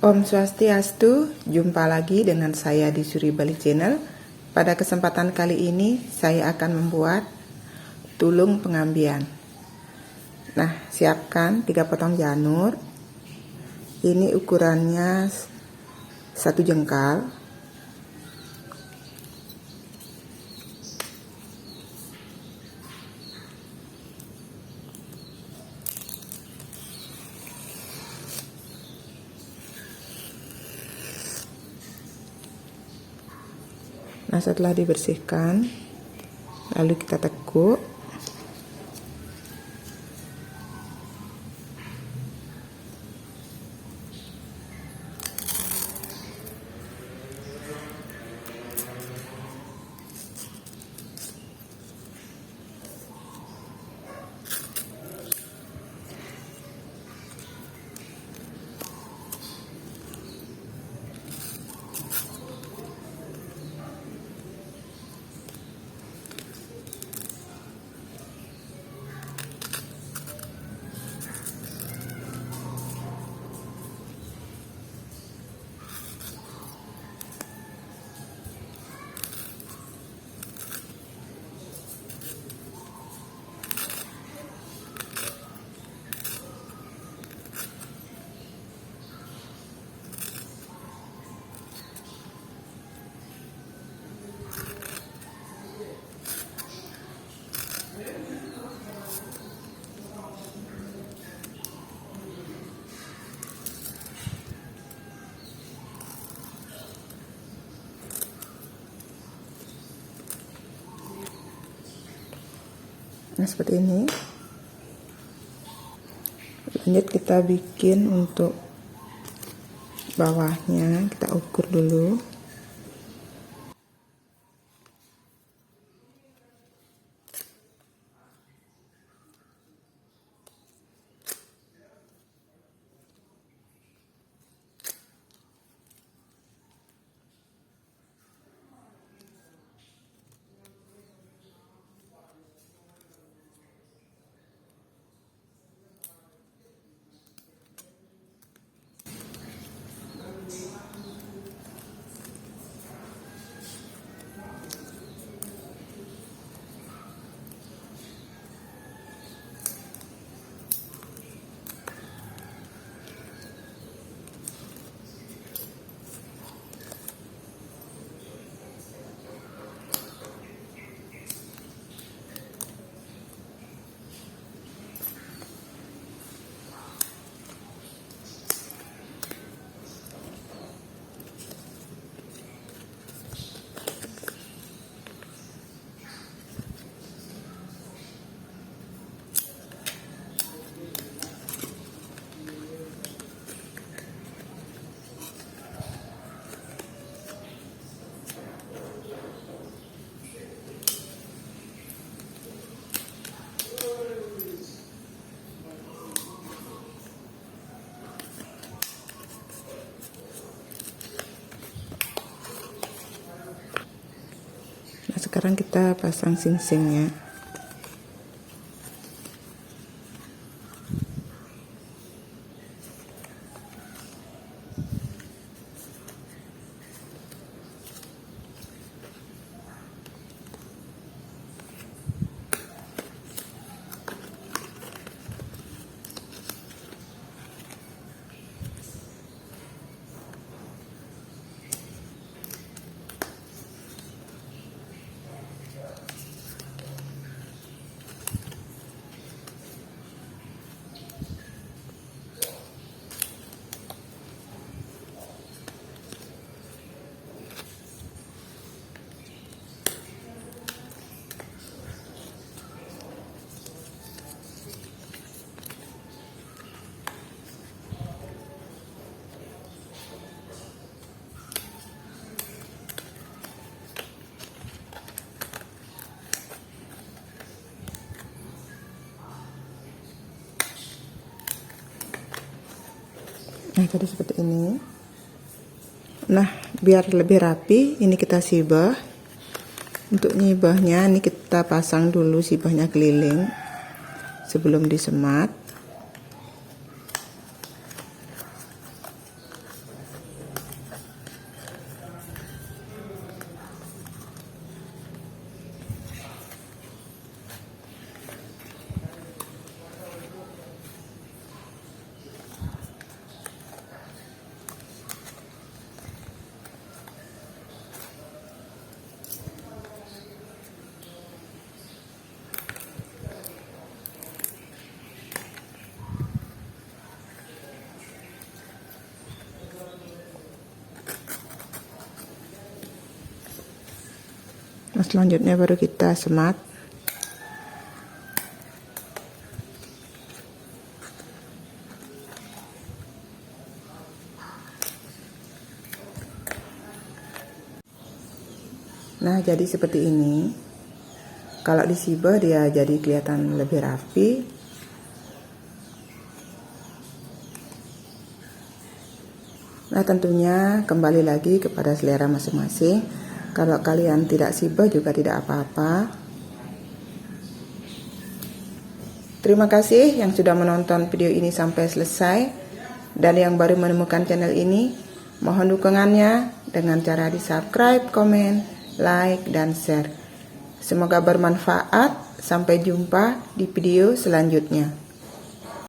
Om Swastiastu, jumpa lagi dengan saya di Suri Bali Channel. Pada kesempatan kali ini saya akan membuat tulung pengambian. Nah, siapkan 3 potong janur. Ini ukurannya 1 jengkal. Nah, setelah dibersihkan, lalu kita tekuk. Nah, seperti ini. Lanjut kita bikin untuk bawahnya, kita ukur dulu. Nah, sekarang kita pasang sing-singnya. Nah, jadi seperti ini. Nah, biar lebih rapi, ini kita sibah. Untuk nyibahnya, ini kita pasang dulu sibahnya keliling sebelum disemat. Nah, selanjutnya baru kita semat. Nah, jadi seperti ini. Kalau disibah dia jadi kelihatan lebih rapi. Nah, tentunya kembali lagi kepada selera masing-masing. Kalau kalian tidak sibah juga tidak apa-apa. Terima kasih yang sudah menonton video ini sampai selesai. Dan yang baru menemukan channel ini, mohon dukungannya dengan cara di-subscribe, komen, like, dan share. Semoga bermanfaat. Sampai jumpa di video selanjutnya.